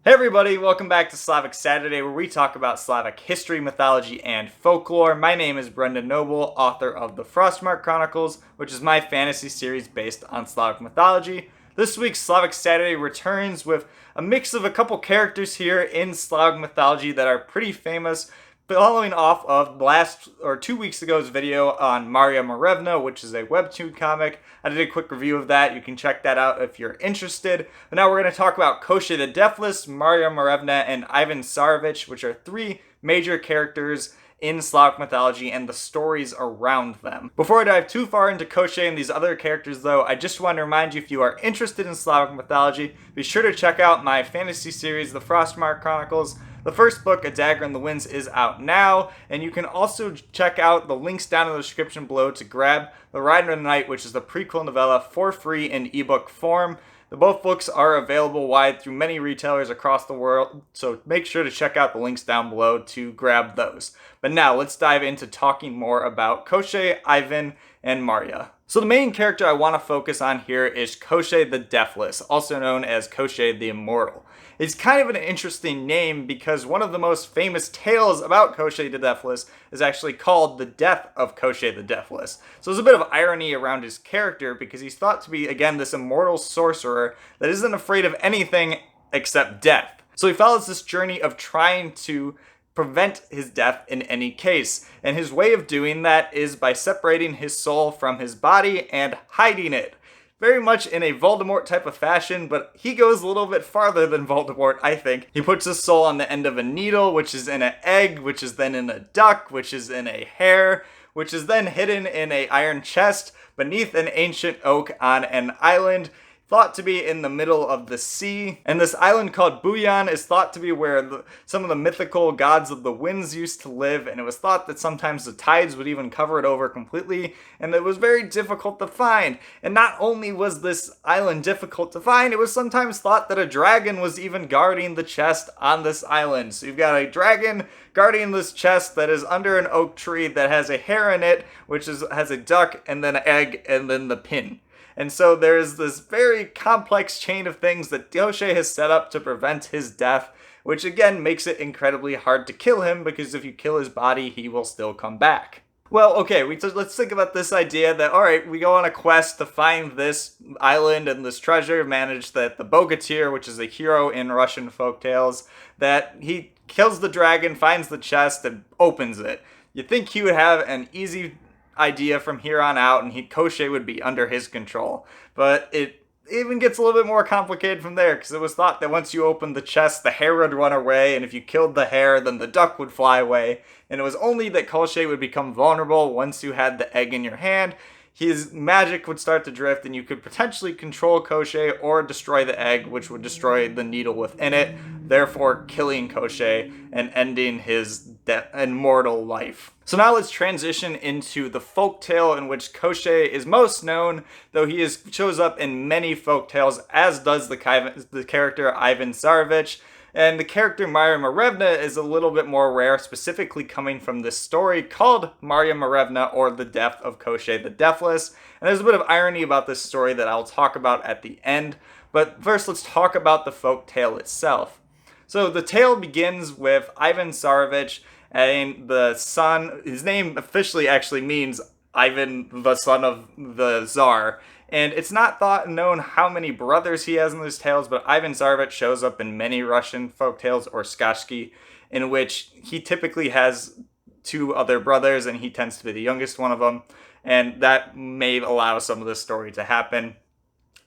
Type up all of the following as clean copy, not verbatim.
Hey everybody, welcome back to Slavic Saturday, where we talk about Slavic history, mythology, and folklore. My name is Brendan Noble, author of the Frostmarked Chronicles, which is my fantasy series based on Slavic mythology. This week's Slavic Saturday returns with a mix of a couple characters here in Slavic mythology that are pretty famous, following off of 2 weeks ago's video on Marya Morevna, which is a webtoon comic. I did a quick review of that. You can check that out if you're interested. But now we're going to talk about Koschei the Deathless, Marya Morevna, and Ivan Tsarevich, which are three major characters in Slavic mythology and the stories around them. Before I dive too far into Koschei and these other characters though, I just want to remind you, if you are interested in Slavic mythology, be sure to check out my fantasy series, The Frostmarked Chronicles. The first book, A Dagger in the Winds, is out now, and you can also check out the links down in the description below to grab The Rider of the Night, which is the prequel novella, for free in ebook form. Both books are available wide through many retailers across the world, so make sure to check out the links down below to grab those. But now, let's dive into talking more about Koschei, Ivan, and Marya. So the main character I want to focus on here is Koschei the Deathless, also known as Koschei the Immortal. It's kind of an interesting name because one of the most famous tales about Koschei the Deathless is actually called The Death of Koschei the Deathless. So there's a bit of irony around his character because he's thought to be, again, this immortal sorcerer that isn't afraid of anything except death. So he follows this journey of trying to prevent his death in any case. And his way of doing that is by separating his soul from his body and hiding it. Very much in a Voldemort type of fashion, but he goes a little bit farther than Voldemort, I think. He puts his soul on the end of a needle, which is in an egg, which is then in a duck, which is in a hare, which is then hidden in an iron chest beneath an ancient oak on an island thought to be in the middle of the sea. And this island called Buyan is thought to be where some of the mythical gods of the winds used to live, and it was thought that sometimes the tides would even cover it over completely, and it was very difficult to find. And not only was this island difficult to find, it was sometimes thought that a dragon was even guarding the chest on this island. So you've got a dragon guarding this chest that is under an oak tree that has a hare in it, which has a duck, and then an egg, and then the pin. And so there's this very complex chain of things that Koschei has set up to prevent his death, which again makes it incredibly hard to kill him, because if you kill his body, he will still come back. Well, okay, let's think about this idea that, alright, we go on a quest to find this island and this treasure, manage that the Bogatyr, which is a hero in Russian folktales, that he kills the dragon, finds the chest, and opens it. You'd think he would have an easy idea from here on out, and Koschei would be under his control. But it even gets a little bit more complicated from there, because it was thought that once you opened the chest, the hare would run away, and if you killed the hare, then the duck would fly away. And it was only that Koschei would become vulnerable once you had the egg in your hand. His magic would start to drift, and you could potentially control Koschei or destroy the egg, which would destroy the needle within it, therefore killing Koschei and ending his immortal life. So now let's transition into the folktale in which Koschei is most known, though he shows up in many folktales, as does the character Ivan Tsarevich. And the character Marya Morevna is a little bit more rare, specifically coming from this story called Marya Morevna, or The Death of Koschei the Deathless. And there's a bit of irony about this story that I'll talk about at the end. But first, let's talk about the folk tale itself. So the tale begins with Ivan Tsarevich and the son. His name officially actually means Ivan, the son of the Tsar. And it's not known how many brothers he has in these tales, but Ivan Tsarevich shows up in many Russian folktales, or skazki, in which he typically has two other brothers, and he tends to be the youngest one of them, and that may allow some of this story to happen.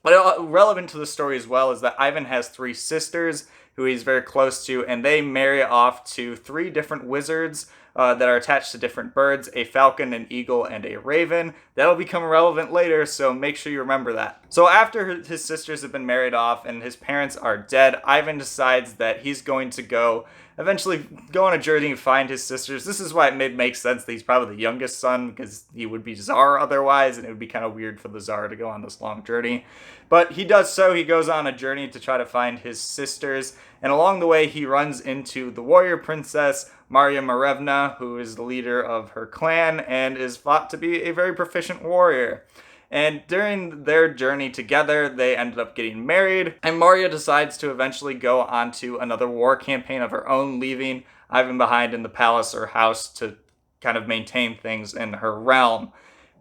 But relevant to the story as well is that Ivan has three sisters who he's very close to, and they marry off to three different wizards that are attached to different birds: a falcon, an eagle, and a raven. That'll become relevant later, so make sure you remember that. So after his sisters have been married off and his parents are dead, Ivan decides that he's going to eventually go on a journey and find his sisters. This is why it makes sense that he's probably the youngest son, because he would be Tsar otherwise, and it would be kind of weird for the Tsar to go on this long journey. But he does so. He goes on a journey to try to find his sisters, and along the way he runs into the warrior princess Marya Morevna, who is the leader of her clan and is thought to be a very proficient warrior. And during their journey together, they ended up getting married, and Marya decides to eventually go on to another war campaign of her own, leaving Ivan behind in the palace or house to kind of maintain things in her realm.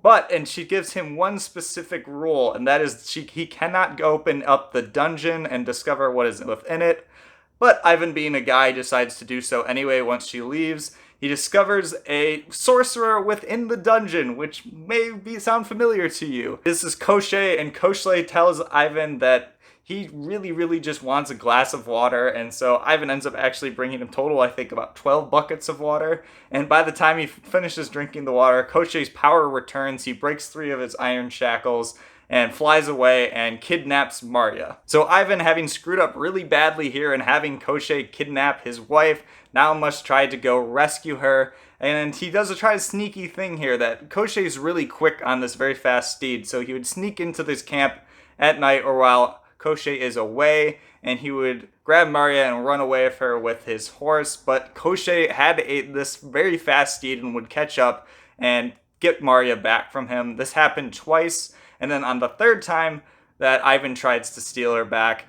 And she gives him one specific rule, and that is he cannot go open up the dungeon and discover what is within it. But Ivan, being a guy, decides to do so anyway once she leaves. He discovers a sorcerer within the dungeon, which sound familiar to you. This is Koschei, and Koschei tells Ivan that he really, really just wants a glass of water, and so Ivan ends up actually bringing him total, I think, about 12 buckets of water. And by the time he finishes drinking the water, Koschei's power returns, he breaks 3 of his iron shackles, and flies away and kidnaps Marya. So Ivan, having screwed up really badly here and having Koschei kidnap his wife, now must try to go rescue her. And he does try a sneaky thing here that Koschei's really quick on this very fast steed, so he would sneak into this camp at night or while Koschei is away, and he would grab Marya and run away with her with his horse. But Koschei had this very fast steed and would catch up and get Marya back from him. This happened twice, and then on the third time that Ivan tries to steal her back,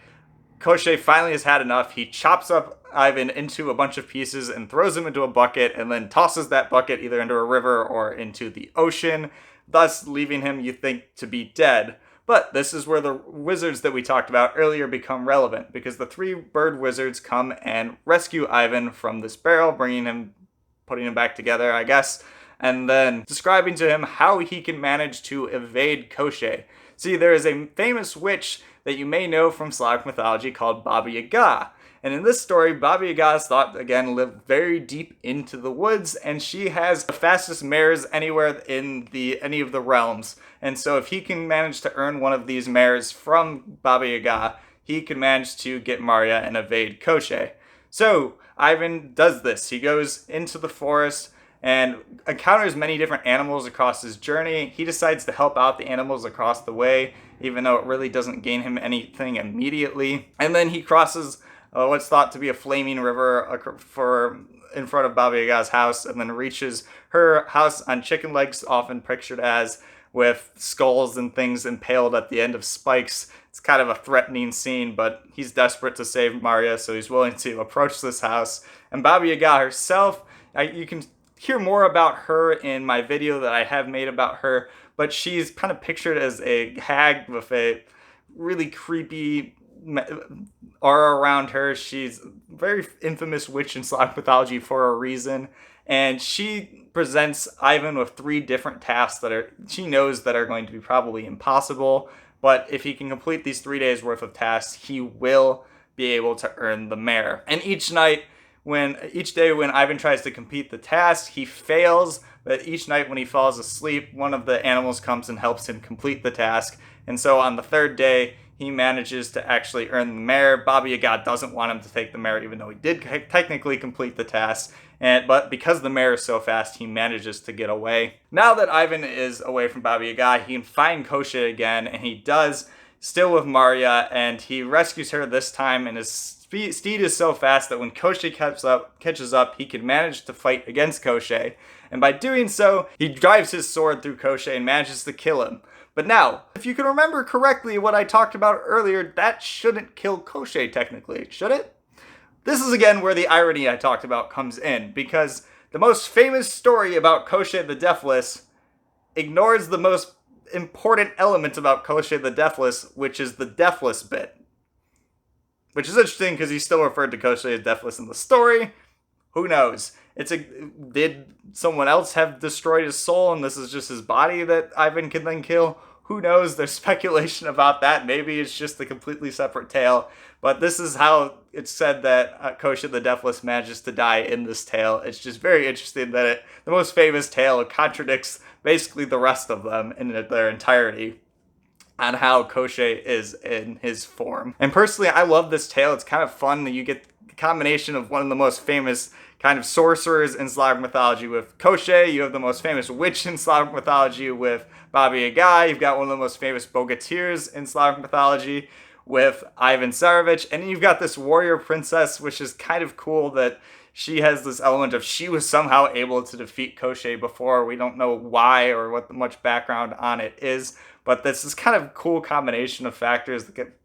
Koschei finally has had enough. He chops up Ivan into a bunch of pieces and throws him into a bucket, and then tosses that bucket either into a river or into the ocean, thus leaving him, you think, to be dead. But this is where the wizards that we talked about earlier become relevant, because the 3 bird wizards come and rescue Ivan from this barrel, putting him back together, I guess, and then describing to him how he can manage to evade Koschei. See, there is a famous witch that you may know from Slavic mythology called Baba Yaga. And in this story, Baba Yaga is thought, again, live very deep into the woods, and she has the fastest mares anywhere in any of the realms. And so if he can manage to earn one of these mares from Baba Yaga, he can manage to get Marya and evade Koschei. So Ivan does this. He goes into the forest and encounters many different animals across his journey. He decides to help out the animals across the way, even though it really doesn't gain him anything immediately. And then he crosses what's thought to be a flaming river in front of Baba Yaga's house, and then reaches her house on chicken legs, often pictured as with skulls and things impaled at the end of spikes. It's kind of a threatening scene, but he's desperate to save Marya, so he's willing to approach this house. And Baba Yaga herself, you can hear more about her in my video that I have made about her, but she's kind of pictured as a hag with a really creepy aura around her. She's a very infamous witch in Slavic mythology for a reason, and she presents Ivan with 3 different tasks that she knows that are going to be probably impossible, but if he can complete these 3 days worth of tasks, he will be able to earn the mare. And each day when Ivan tries to complete the task, he fails, but each night when he falls asleep, one of the animals comes and helps him complete the task. And so on the 3rd day, he manages to actually earn the mare. Baba Yaga doesn't want him to take the mare, even though he did technically complete the task. But because the mare is so fast, he manages to get away. Now that Ivan is away from Baba Yaga, he can find Koschei again, and he does, still with Marya, and he rescues her this time, and his steed is so fast that when Koschei catches up, he can manage to fight against Koschei. And by doing so, he drives his sword through Koschei and manages to kill him. But now, if you can remember correctly what I talked about earlier, that shouldn't kill Koschei technically, should it? This is again where the irony I talked about comes in, because the most famous story about Koschei the Deathless ignores the most important element about Koschei the Deathless, which is the deathless bit. Which is interesting because he's still referred to Koschei as deathless in the story. Who knows? Did someone else have destroyed his soul and this is just his body that Ivan can then kill? Who knows? There's speculation about that. Maybe it's just a completely separate tale. But this is how it's said that Koschei the Deathless manages to die in this tale. It's just very interesting that the most famous tale contradicts basically the rest of them in their entirety on how Koschei is in his form. And personally, I love this tale. It's kind of fun that you get the combination of one of the most famous kind of sorcerers in Slavic mythology with Koschei. You have the most famous witch in Slavic mythology with Baba Yaga. You've got one of the most famous bogatirs in Slavic mythology with Ivan Tsarevich. And you've got this warrior princess, which is kind of cool that she has this element of she was somehow able to defeat Koschei before. We don't know why or what much background on it is. But this is kind of cool combination of factors that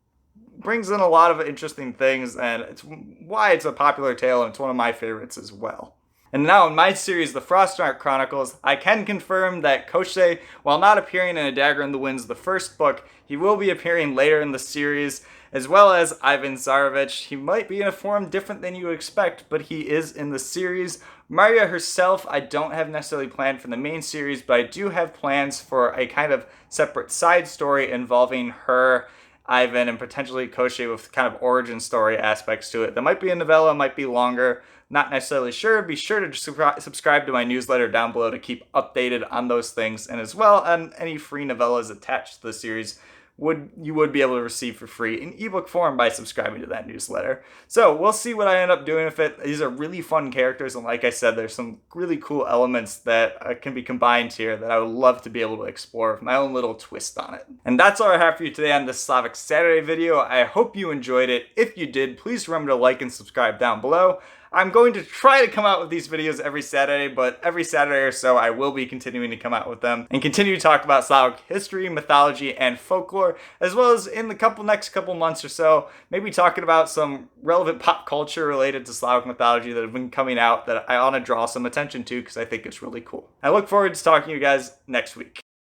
brings in a lot of interesting things, and it's why it's a popular tale, and it's one of my favorites as well. And now in my series, The Frostmarked Chronicles, I can confirm that Koschei, while not appearing in A Dagger in the Winds, the first book, he will be appearing later in the series, as well as Ivan Tsarevich. He might be in a form different than you expect, but he is in the series. Marya herself, I don't have necessarily planned for the main series, but I do have plans for a kind of separate side story involving her, Ivan, and potentially Koschei with kind of origin story aspects to it. That might be a novella, might be longer. Not necessarily sure. Be sure to subscribe to my newsletter down below to keep updated on those things, and as well on any free novellas attached to the series you would be able to receive for free in ebook form by subscribing to that newsletter. So we'll see what I end up doing with it. These are really fun characters, and like I said, there's some really cool elements that can be combined here that I would love to be able to explore with my own little twist on it. And that's all I have for you today on this Slavic Saturday video. I hope you enjoyed it. If you did, please remember to like and subscribe down below. I'm going to try to come out with these videos every Saturday, but every Saturday or so I will be continuing to come out with them and continue to talk about Slavic history, mythology, and folklore, as well as in the next couple months or so, maybe talking about some relevant pop culture related to Slavic mythology that have been coming out that I want to draw some attention to because I think it's really cool. I look forward to talking to you guys next week.